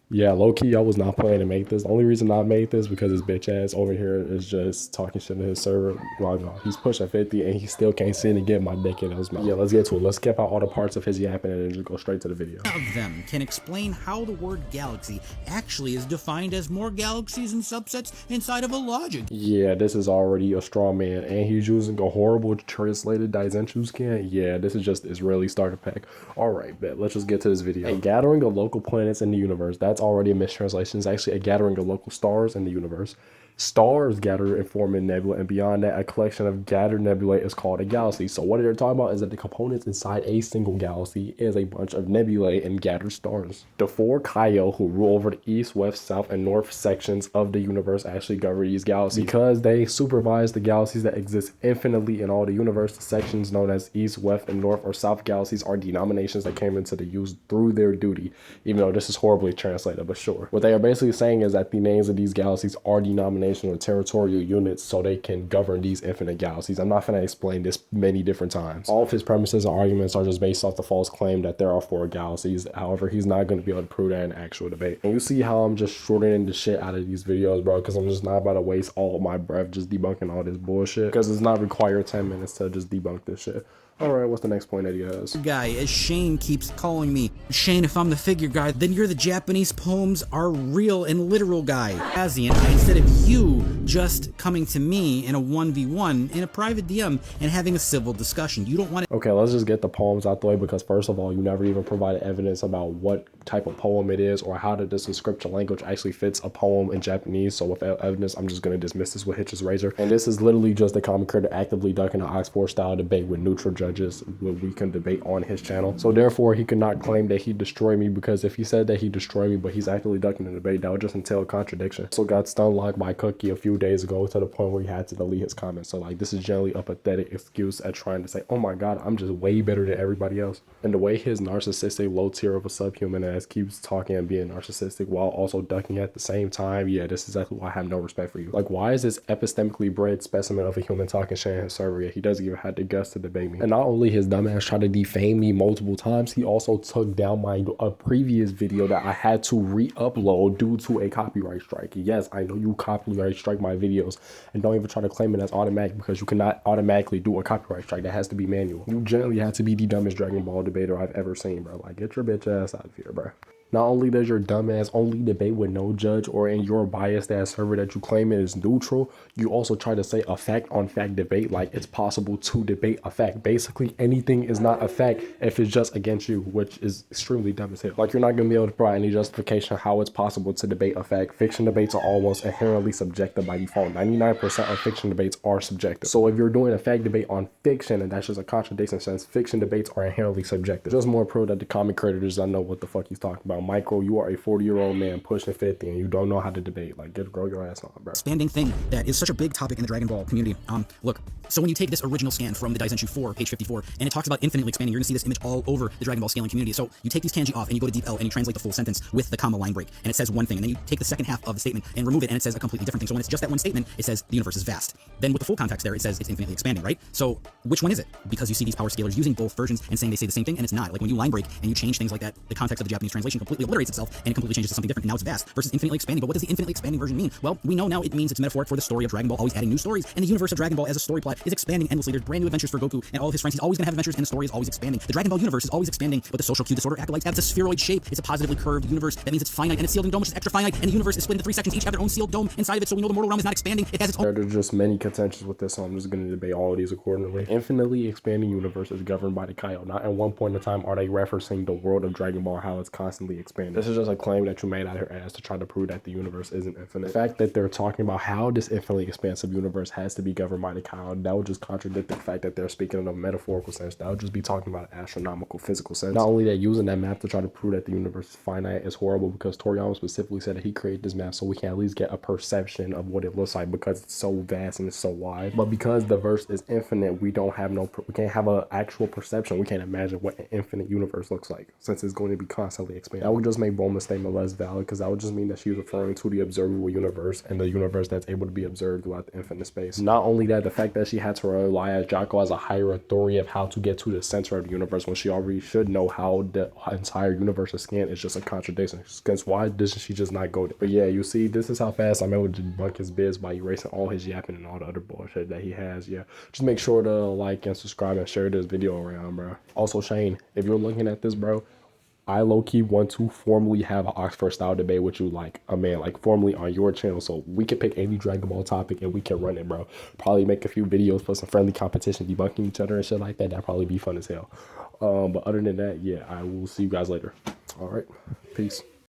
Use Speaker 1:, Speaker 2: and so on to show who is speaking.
Speaker 1: Yeah, low-key, I was not planning to make this. The only reason I made this because his bitch ass over here is just talking shit to his server. Well, no, he's pushing 50 and he still can't seem to get my dick in his mouth. Yeah, let's get to it. Let's skip out all the parts of his yapping and then just go straight to the video.
Speaker 2: Of them can explain how the word galaxy actually is defined as more galaxies and subsets inside of a logic.
Speaker 1: Yeah, this is already a straw man, and he's using a horrible translated Daizenshuu scan. Yeah, this is just Israeli starter pack. All right, bet. Let's just get to this video. A gathering of local planets in the universe. That's already a mistranslation. It's actually a gathering of local stars in the universe. Stars gather and form a nebula, and beyond that, a collection of gathered nebulae is called a galaxy. So what they're talking about is that the components inside a single galaxy is a bunch of nebulae and gathered stars. The four Kaio who rule over the east, west, south, and north sections of the universe actually govern these galaxies. Because they supervise the galaxies that exist infinitely in all the universe, the sections known as east, west, and north or south galaxies are denominations that came into the use through their duty, even though this is horribly translated, but sure. What they are basically saying is that the names of these galaxies are denominations or territorial units so they can govern these infinite galaxies. I'm not going to explain this many different times. All of his premises and arguments are just based off the false claim that there are four galaxies. However, he's not going to be able to prove that in actual debate. And you see how I'm just shortening the shit out of these videos, bro, because I'm just not about to waste all my breath just debunking all this bullshit, because it's not required 10 minutes to just debunk this shit. All right, what's the next point that he has?
Speaker 2: Guy, as Shane keeps calling me. Shane, if I'm the figure guy, then you're the Japanese poems are real and literal guy. Asian, instead of you just coming to me in a 1v1 in a private DM and having a civil discussion. You don't want to.
Speaker 1: Okay, let's just get the poems out the way, because first of all, you never even provided evidence about what type of poem it is or how did this inscription language actually fits a poem in Japanese. So without evidence, I'm just going to dismiss this with Hitch's razor. And this is literally just the comic creator actively ducking an Oxford style debate with neutral judges what we can debate on his channel. So therefore, he could not claim that he destroyed me, because if he said that he destroyed me but he's actively ducking the debate, that would just entail a contradiction. So got stun locked by Cookie a few days ago to the point where he had to delete his comments. So like, this is generally a pathetic excuse at trying to say, oh my god, I'm just way better than everybody else. And the way his narcissistic low tier of a subhuman ass keeps talking and being narcissistic while also ducking at the same time, yeah, this is exactly why I have no respect for you. Like, why is this epistemically bred specimen of a human talking shit in his server yet he doesn't even have the guts to debate me? And not only his dumbass tried to defame me multiple times, he also took down my previous video that I had to re-upload due to a copyright strike. Yes, I know you copyright strike my videos, and don't even try to claim it as automatic, because you cannot automatically do a copyright strike. That has to be manual. You generally have to be the dumbest Dragon Ball debater I've ever seen, bro. Like, get your bitch ass out of here, bro. Not only does your dumbass only debate with no judge or in your biased ass server that you claim it is neutral, you also try to say a fact on fact debate like it's possible to debate a fact. Basically, anything is not a fact if it's just against you, which is extremely dumb as hell. Like, you're not going to be able to provide any justification how it's possible to debate a fact. Fiction debates are almost inherently subjective by default. 99% of fiction debates are subjective. So if you're doing a fact debate on fiction and that's just a contradiction, since fiction debates are inherently subjective. Just more proof that the comic creator does not know what the fuck he's talking about. Michael, you are a 40-year-old man pushing 50 and you don't know how to debate. Like, grow your ass on, bro.
Speaker 2: Expanding thing that is such a big topic in the Dragon Ball community. Look, so when you take this original scan from the Daizenshuu 4, page 54, and it talks about infinitely expanding, you're gonna see this image all over the Dragon Ball scaling community. So you take these kanji off and you go to deep L and you translate the full sentence with the comma line break, and it says one thing, and then you take the second half of the statement and remove it, and it says a completely different thing. So when it's just that one statement, it says the universe is vast. Then with the full context there, it says it's infinitely expanding, right? So which one is it? Because you see these power scalers using both versions and saying they say the same thing, and it's not. Like, when you line break and you change things like that, the context of the Japanese translation completely obliterates itself and it completely changes to something different, and now it's vast versus infinitely expanding. But what does the infinitely expanding version mean? Well, we know now it means it's metaphoric for the story of Dragon Ball always adding new stories, and the universe of Dragon Ball as a story plot is expanding endlessly. There's brand new adventures for Goku and all of his friends. He's always gonna have adventures, and the story is always expanding. The Dragon Ball universe is always expanding, but the social cue disorder acolytes have a spheroid shape. It's a positively curved universe. That means it's finite, and it's sealed in a dome, which is extra finite, and the universe is split into 3 sections, each have their own sealed dome inside of it, so we know the mortal realm is not expanding. It has its own.
Speaker 1: There's just many contentions with this, so I'm just going to debate all of these accordingly. Infinitely expanding universe is governed by the Kaio. Not at one point in time are they referencing the world of Dragon Ball, how it's constantly expanding. This is just a claim that you made out of your ass to try to prove that the universe isn't infinite. The fact that they're talking about how this infinitely expansive universe has to be governed by the Kaio, that would just contradict the fact that they're speaking in a metaphorical sense. That would just be talking about an astronomical physical sense. Not only that, using that map to try to prove that the universe is finite is horrible, because Toriyama specifically said that he created this map so we can at least get a perception of what it looks like, because it's so vast and it's so wide. But because the verse is infinite, we can't have an actual perception. We can't imagine what an infinite universe looks like, since it's going to be constantly expanding. That would just make Bulma's statement less valid, because that would just mean that she was referring to the observable universe and the universe that's able to be observed throughout the infinite space. Not only that, the fact that she had to rely as Jocko as a higher authority of how to get to the center of the universe when she already should know how the entire universe is scanned is just a contradiction. Because why doesn't she just not go there? But yeah, you see, this is how fast I'm able to debunk his biz by erasing all his yapping and all the other bullshit that he has. Yeah, just make sure to like and subscribe and share this video around, bro. Also, Shane, if you're looking at this, bro, I low-key want to formally have an Oxford style debate with you, like a man, like formally on your channel, so we can pick any Dragon Ball topic and we can run it, bro. Probably make a few videos for some friendly competition, debunking each other and shit like that. That'd probably be fun as hell. But other than that, yeah, I will see you guys later. All right, peace.